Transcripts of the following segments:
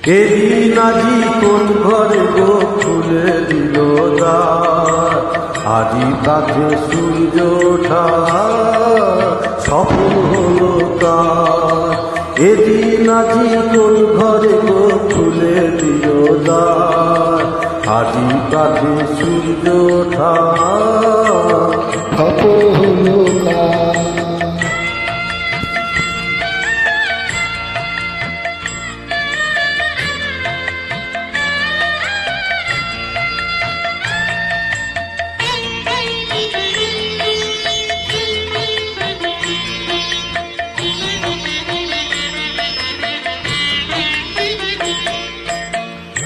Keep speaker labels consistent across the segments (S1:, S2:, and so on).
S1: এদিন আজি কোন ঘরে গো খুলে দিল দ্বার, আজি কাছে সূর্য ওঠা সফল হলো কার। এদিন আজি কোন ঘরে গো খুলে দিল দ্বার, আজি কাছে সূর্য ওঠা
S2: সফল হলো কার।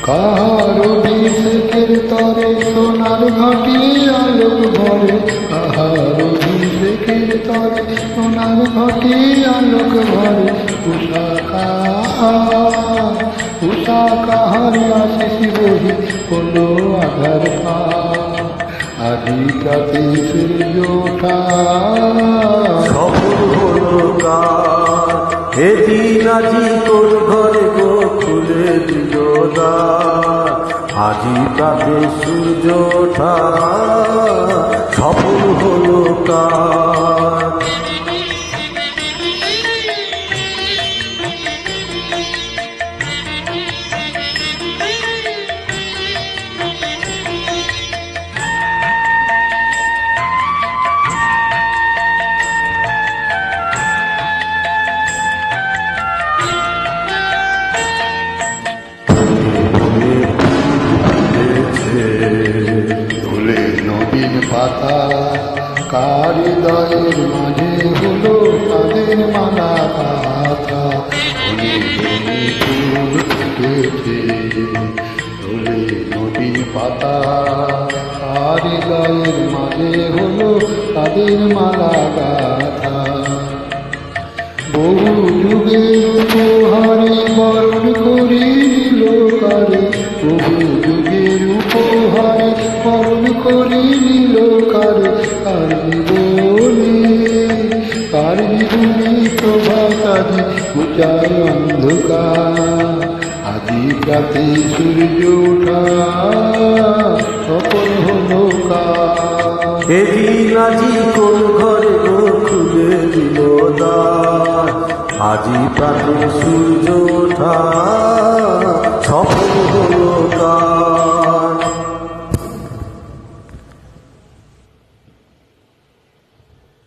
S2: কাহার অভিষেকের তরে সোনার ঘটি আলোক ভরে, কাহার অভিষেকের তরে সোনার ঘটি আলোক ভরে। উষা কাহার আশিস বহি কোনো আধার পা, আজি কাতে সূর্য ওঠা
S1: সফল হলো কার। এদিন আজি তোর ঘরে গো খুলে দিল দ্বার, আজি কাছে সূর্য ওঠা সফল হলো কার।
S2: ধুলে নবীন পাতা, কার হৃদয়ের মাঝে হলো তাদের মালা গাথা। ধুলে ফুল ফুটেছে, ধুলে নবীন পাতা, কার হৃদয়ের মাঝে হলো তাদের মালা গাথা। বহু যুগের উপহারে বরণ করি নিল কারে, বহু যুগের উপহারে বরণ করি নিল কারে। কার জীবনে প্রভাত আজি উচায় অন্ধকার, আজি প্রাতে সূর্য ওঠা সফল হলো কার।
S1: এদিন আজি কোন ঘরে গো খুলে দিল দ্বার, আজি প্রাতে সূর্য ওঠা সফল হলো কার।